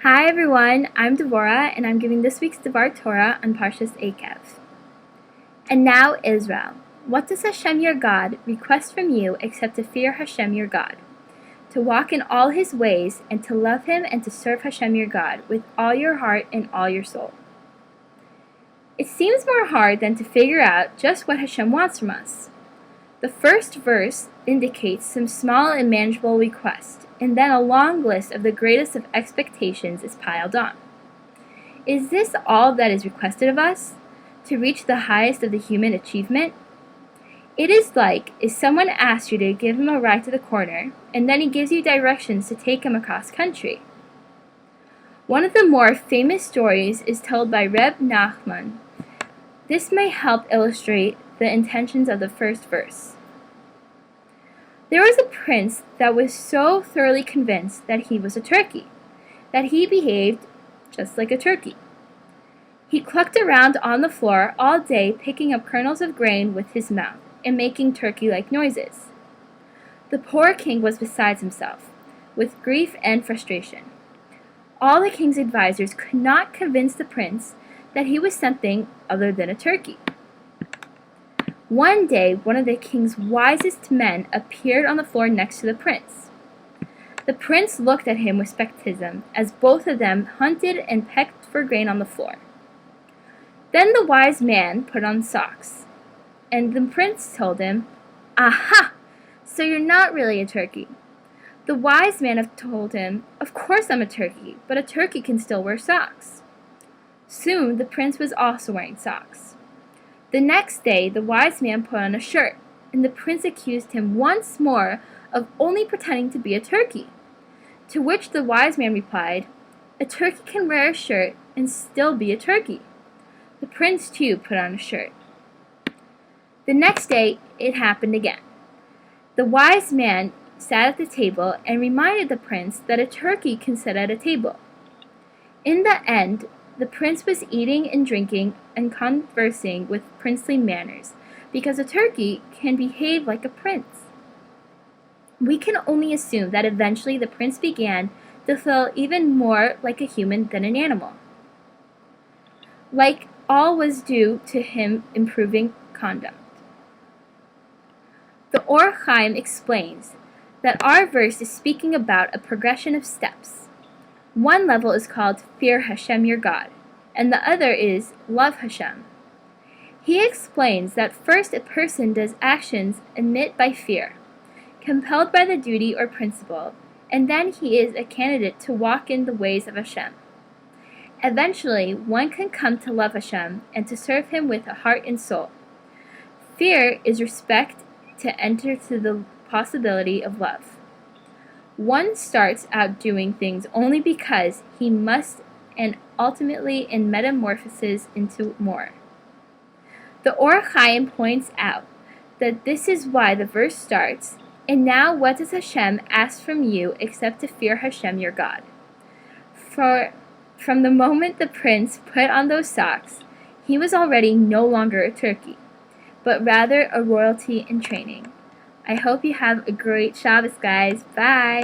Hi everyone, I'm Devorah and I'm giving this week's Dvar Torah on Parshas Eikev. And now Israel, what does Hashem your God request from you except to fear Hashem your God, to walk in all his ways and to love him and to serve Hashem your God with all your heart and all your soul? It seems more hard than to figure out just what Hashem wants from us. The first verse indicates some small and manageable requests, and then a long list of the greatest of expectations is piled on. Is this all that is requested of us? To reach the highest of the human achievement? It is like if someone asks you to give him a ride to the corner, and then he gives you directions to take him across country. One of the more famous stories is told by Reb Nachman. This may help illustrate the intentions of the first verse. There was a prince that was so thoroughly convinced that he was a turkey, that he behaved just like a turkey. He clucked around on the floor all day, picking up kernels of grain with his mouth and making turkey-like noises. The poor king was beside himself, with grief and frustration. All the king's advisors could not convince the prince that he was something other than a turkey. One day, one of the king's wisest men appeared on the floor next to the prince. The prince looked at him with skepticism as both of them hunted and pecked for grain on the floor. Then the wise man put on socks, and the prince told him, "Aha! So you're not really a turkey." The wise man told him, "Of course I'm a turkey, but a turkey can still wear socks." Soon the prince was also wearing socks. The next day, the wise man put on a shirt, and the prince accused him once more of only pretending to be a turkey. To which the wise man replied, "A turkey can wear a shirt and still be a turkey." The prince, too, put on a shirt. The next day, it happened again. The wise man sat at the table and reminded the prince that a turkey can sit at a table. In the end, the prince was eating and drinking and conversing with princely manners, because a turkey can behave like a prince. We can only assume that eventually the prince began to feel even more like a human than an animal. Like all was due to him improving conduct. The Or Chaim explains that our verse is speaking about a progression of steps. One level is called Fear Hashem your God, and the other is Love Hashem. He explains that first a person does actions emit by fear, compelled by the duty or principle, and then he is a candidate to walk in the ways of Hashem. Eventually, one can come to love Hashem and to serve him with a heart and soul. Fear is respect to enter to the possibility of love. One starts out doing things only because he must, and ultimately in metamorphoses into more. The Or Chaim points out that this is why the verse starts, "And now what does Hashem ask from you except to fear Hashem your God?" From the moment the prince put on those socks, he was already no longer a turkey, but rather a royalty in training. I hope you have a great Shabbos, guys. Bye!